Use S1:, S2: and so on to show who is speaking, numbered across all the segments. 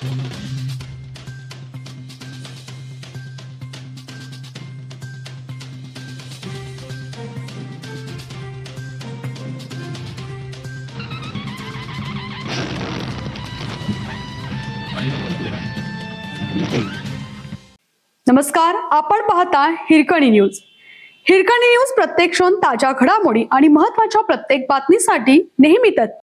S1: नमस्कार, आपण पाहता हिरकणी न्यूज. हिरकणी न्यूज प्रत्येक क्षण ताज्या घडामोडी आणि महत्त्वाच्या प्रत्येक बातमीसाठी नेहमी तत्पर.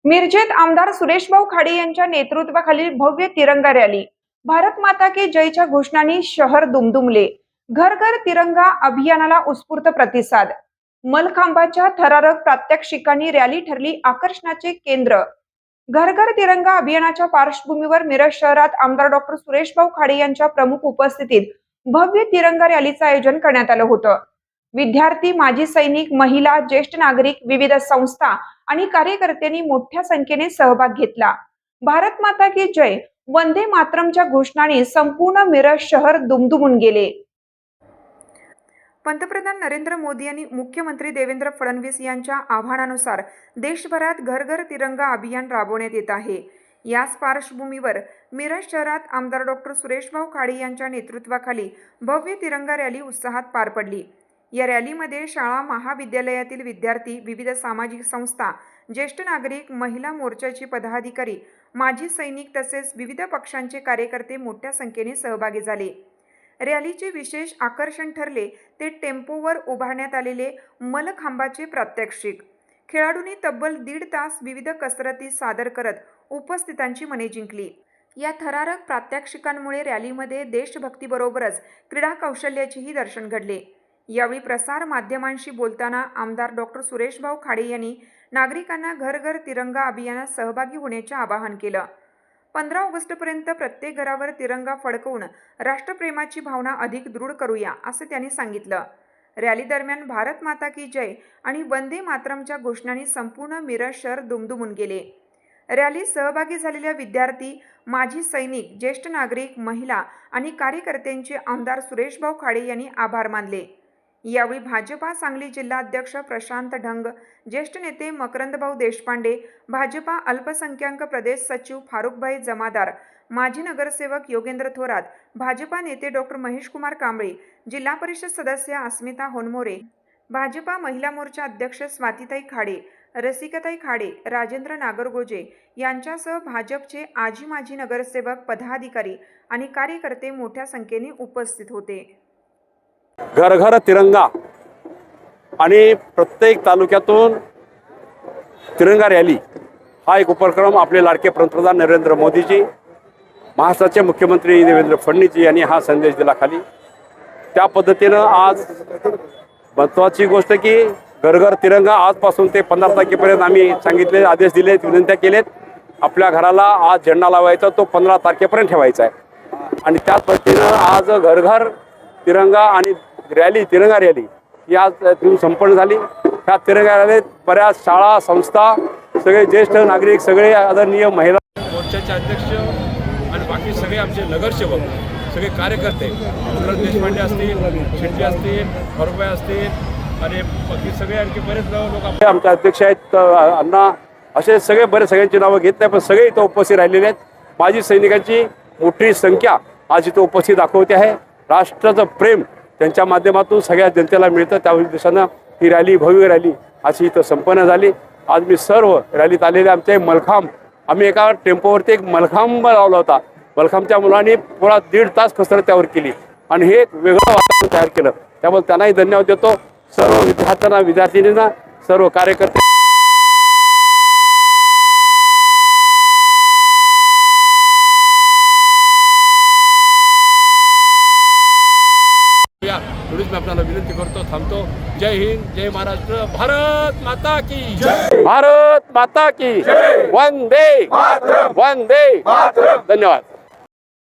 S2: मिरजेत आमदार सुरेशभाऊ खाडे यांच्या नेतृत्वाखालील भव्य तिरंगा रॅली. भारत माता की जयच्या घोषणांनी शहर दुमदुमले. घर घर तिरंगा अभियानाला उत्स्फूर्त प्रतिसाद. मलखांबाच्या थरारक प्रात्यक्षिकांनी रॅली ठरली आकर्षणाचे केंद्र. घर घर तिरंगा अभियानाच्या पार्श्वभूमीवर मिरज शहरात आमदार डॉक्टर सुरेशभाऊ खाडे यांच्या प्रमुख उपस्थितीत भव्य तिरंगा रॅलीचं आयोजन करण्यात आलं होतं. विद्यार्थी, माजी सैनिक, महिला, ज्येष्ठ नागरिक, विविध संस्था आणि कार्यकर्त्यांनी मोठ्या संख्येने सहभाग घेतला. भारत माता की जय, वंदे मातरमच्या घोषणांनी संपूर्ण मिरज शहर दुमदुमून गेले. पंतप्रधान नरेंद्र मोदी यांनी मुख्यमंत्री देवेंद्र फडणवीस यांच्या आवाहनानुसार देशभरात घर घर तिरंगा अभियान राबवण्यात येत आहे. याच पार्श्वभूमीवर मिरज शहरात आमदार डॉक्टर सुरेशभाऊ खाडे यांच्या नेतृत्वाखाली भव्य तिरंगा रॅली उत्साहात पार पडली. या रॅलीमध्ये शाळा, महाविद्यालयातील विद्यार्थी, विविध सामाजिक संस्था, ज्येष्ठ नागरिक, महिला मोर्चाचे पदाधिकारी, माजी सैनिक तसेच विविध पक्षांचे कार्यकर्ते मोठ्या संख्येने सहभागी झाले. रॅलीचे विशेष आकर्षण ठरले ते टेम्पोवर उभारण्यात आलेले मलखांबाचे प्रात्यक्षिक. खेळाडूंनी तब्बल 1.5 तास विविध कसरती सादर करत उपस्थितांची मने जिंकली. या थरारक प्रात्यक्षिकांमुळे रॅलीमध्ये देशभक्तीबरोबरच क्रीडा कौशल्याचेही दर्शन घडले. यावेळी प्रसार माध्यमांशी बोलताना आमदार डॉक्टर सुरेशभाऊ खाडे यांनी नागरिकांना घर घर तिरंगा अभियानात सहभागी होण्याचे आवाहन केलं. 15 ऑगस्टपर्यंत प्रत्येक घरावर तिरंगा फडकवून राष्ट्रप्रेमाची भावना अधिक दृढ करूया, असं त्यांनी सांगितलं. रॅली दरम्यान भारत माता की जय आणि वंदे मातरमच्या घोषणांनी संपूर्ण मिरज शहर दुमदुमून गेले. रॅलीत सहभागी झालेल्या विद्यार्थी, माजी सैनिक, ज्येष्ठ नागरिक, महिला आणि कार्यकर्त्यांचे आमदार सुरेशभाऊ खाडे यांनी आभार मानले. यावेळी भाजपा सांगली जिल्हाध्यक्ष प्रशांत ढंग, ज्येष्ठ नेते मकरंदभाऊ देशपांडे, भाजपा अल्पसंख्याक प्रदेश सचिव फारुखभाई जमादार, माजी नगरसेवक योगेंद्र थोरात, भाजपा नेते डॉक्टर महेशकुमार कांबळे, जिल्हा परिषद सदस्य अस्मिता होनमोरे, भाजपा महिला मोर्चा अध्यक्ष स्वातीताई खाडे, रसिकाताई खाडे, राजेंद्र नागरगोजे यांच्यासह भाजपचे आजी माजी नगरसेवक, पदाधिकारी आणि कार्यकर्ते मोठ्या संख्येने उपस्थित होते.
S3: घर घर तिरंगा आणि प्रत्येक तालुक्यातून तिरंगा रॅली हा एक उपक्रम आपले लाडके पंतप्रधान नरेंद्र मोदीजी, महाराष्ट्राचे मुख्यमंत्री देवेंद्र फडणवीसजी यांनी हा संदेश दिला खाली. त्या पद्धतीनं आज महत्त्वाची गोष्ट की घर घर तिरंगा आजपासून ते 15 तारखेपर्यंत आम्ही सांगितले, आदेश दिलेत, विनंत्या केलेत. आपल्या घराला आज झेंडा लावायचा, तो 15 तारखेपर्यंत ठेवायचा आहे. आणि त्याच पद्धतीनं आज घर घर तिरंगा आणि रॅली, तिरंगा रॅली ही आज संपन्न झाली. ह्या तिरंगा रॅलीत बऱ्याच शाळा, संस्था, सगळे ज्येष्ठ नागरिक, सगळे आदरणीय महिला
S4: मोर्चाचे अध्यक्ष आणि बाकी सगळे आमचे नगरसेवक, सगळे कार्यकर्ते, देशपांडे असतील, शेट्टी असतील, फरुखभाई असतील आणि बाकी सगळे आणखी बरेच लोक
S3: आमचे अध्यक्ष आहेत अण्णा, असे सगळे बरेच, सगळ्यांची नावं घेत नाही पण सगळे इथं उपस्थित राहिलेले आहेत. माजी सैनिकांची मोठी संख्या आज इथं उपस्थित दाखवते आहे. राष्ट्राचं प्रेम त्यांच्या माध्यमातून सगळ्या जनतेला मिळतं. त्या उद्देशानं ही रॅली, भव्य रॅली अशी इथं संपन्न झाली. आज मी सर्व रॅलीत आलेले आमचे मलखांब, आम्ही एका टेम्पोवरती एक मलखांब लावला होता. मलखांबच्या मुलांनी पुरा 1.5 तास कसरत त्यावर केली आणि हे एक वेगळं वातावरण तयार केलं. त्यामुळे त्यांनाही धन्यवाद देतो. सर्व विद्यार्थ्यांना, विद्यार्थिनींना, सर्व कार्यकर्ते.
S4: थोडीच मी आपल्याला विनंती करतो, थांबतो. जय हिंद, जय महाराष्ट्र, भारत माता की जय,
S3: भारत माता की जय, वंदे मातरम, वंदे मातरम. धन्यवाद.